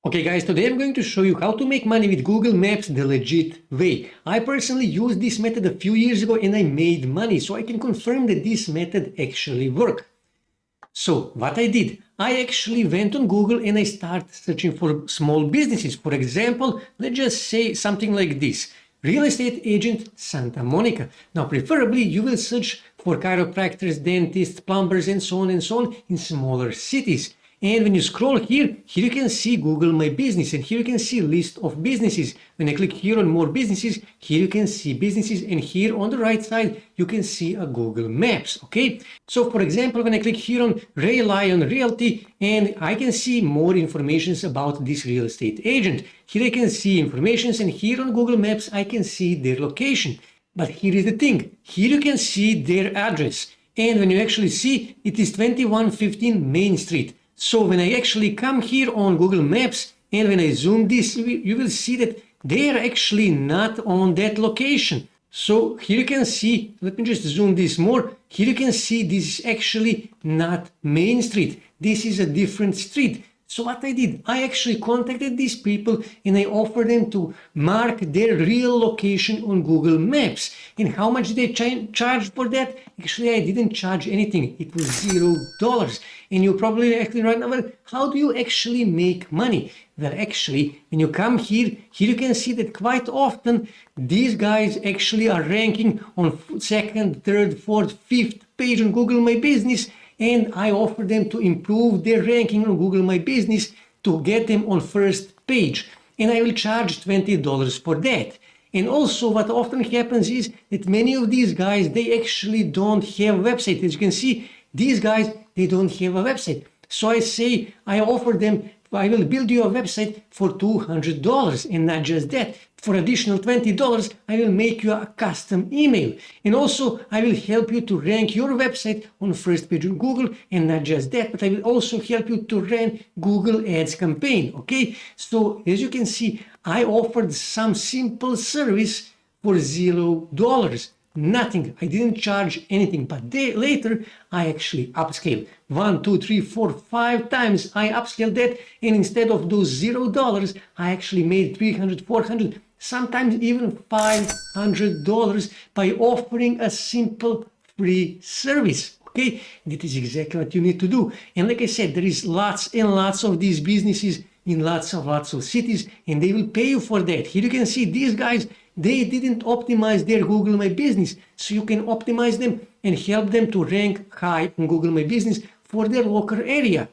Okay guys, today I'm going to show you how to make money with Google Maps the legit way. I personally used this method a few years ago and I made money, so I can confirm that this method actually worked. So what I did, I actually went on Google and I started searching for small businesses. For example, let's just say something like this: real estate agent Santa Monica. Now preferably you will search for chiropractors, dentists, plumbers and so on in smaller cities. And when you scroll here you can see Google My Business, and here you can see list of businesses. When I click here on more businesses, here you can see businesses, and here on the right side you can see a Google Maps. Okay, so for example, when I click here on Rely on Realty, and I can see more information about this real estate agent. Here I can see information, and here on Google Maps I can see their location. But here is the thing, here you can see their address, and when you actually see, it is 2115 Main Street. So when I actually come here on Google Maps and when I zoom this, you will see that they are actually not on that location. So here you can see, let me just zoom this more. Here you can see this is actually not Main Street. This is a different street. So what I did, I actually contacted these people and I offered them to mark their real location on Google Maps. And how much did they charge for that? Actually, I didn't charge anything. It was $0. And you're probably asking right now, well, how do you actually make money? Well, actually, when you come here you can see that quite often these guys actually are ranking on second, third, fourth, fifth page on Google My Business. And I offer them to improve their ranking on Google My Business to get them on first page. And I will charge $20 for that. And also what often happens is that many of these guys, they actually don't have a website. As you can see, these guys, they don't have a website. So I say, I offer them, I will build you a website for $200, and not just that. For additional $20, I will make you a custom email. And also, I will help you to rank your website on first page on Google, and not just that, but I will also help you to run Google Ads campaign, okay? So, as you can see, I offered some simple service for $0. Nothing. I didn't charge anything, but later I actually upscaled 1, 2, 3, 4, 5 times. I upscaled that, and instead of those $0, I actually made $300, $400, sometimes even $500 by offering a simple free service. Okay, that is exactly what you need to do. And like I said, there is lots and lots of these businesses in lots of cities, and they will pay you for that. Here you can see these guys, they didn't optimize their Google My Business, so you can optimize them and help them to rank high on Google My Business for their local area.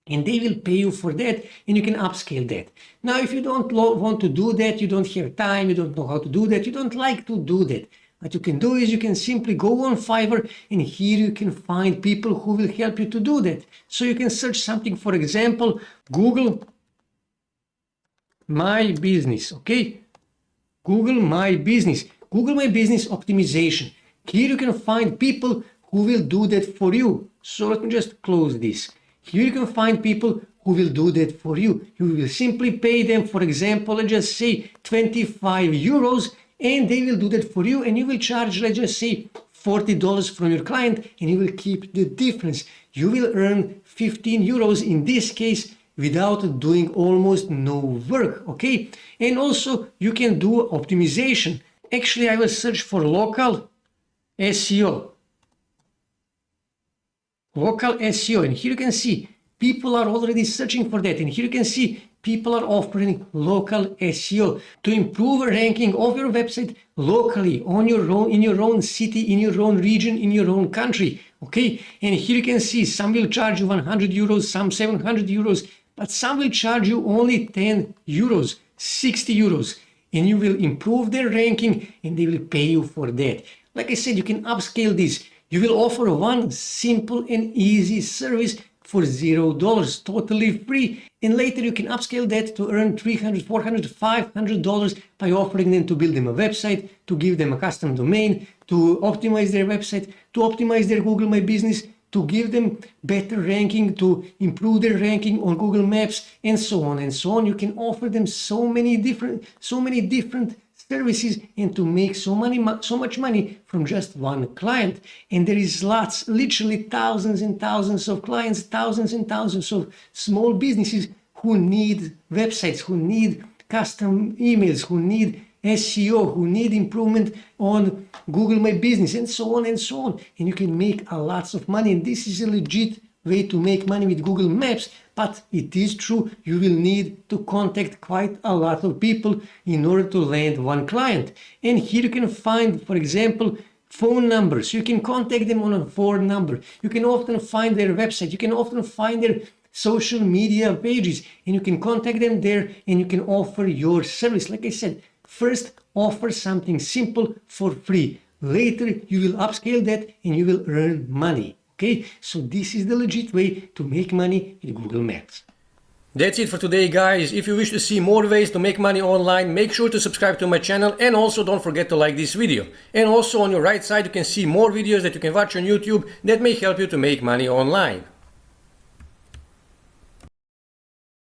And they will pay you for that, and you can upscale that. Now, if you don't want to do that, you don't have time, you don't know how to do that, you don't like to do that, what you can do is you can simply go on Fiverr, and here you can find people who will help you to do that. So you can search something, for example, Google My Business, okay? Google My Business, Google My Business optimization. Here you can find people who will do that for you. So let me just close this. Here you can find people who will do that for you. You will simply pay them, for example, let's just say 25 euros, and they will do that for you, and you will charge, let's just say, $40 from your client, and you will keep the difference. You will earn 15 euros in this case, without doing almost no work, okay? And also you can do optimization. Actually, I will search for local SEO. Local SEO, and here you can see people are already searching for that, and here you can see people are offering local SEO to improve ranking of your website locally, on your own, in your own city, in your own region, in your own country, okay? And here you can see some will charge you 100 euros, some 700 euros, but some will charge you only 10 euros, 60 euros, and you will improve their ranking and they will pay you for that. Like I said, you can upscale this. You will offer one simple and easy service for $0, totally free. And later you can upscale that to earn $300, $400, $500 by offering them to build them a website, to give them a custom domain, to optimize their website, to optimize their Google My Business, to give them better ranking, to improve their ranking on Google Maps, and so on and so on. You can offer them so many different services and to make so much money from just one client. And there is literally thousands and thousands of clients, thousands and thousands of small businesses who need websites, who need custom emails, who need SEO, who need improvement on Google My Business, and so on and so on. And you can make a lots of money. And this is a legit way to make money with Google Maps. But it is true, you will need to contact quite a lot of people in order to land one client. And here you can find, for example, phone numbers. You can contact them on a phone number. You can often find their website. You can often find their social media pages, and you can contact them there, and you can offer your service. Like I said, first offer something simple for free. Later you will upscale that and you will earn money. Okay, so this is the legit way to make money with Google Maps. That's it for today, guys. If you wish to see more ways to make money online, make sure to subscribe to my channel, and also don't forget to like this video. And also on your right side you can see more videos that you can watch on YouTube that may help you to make money online.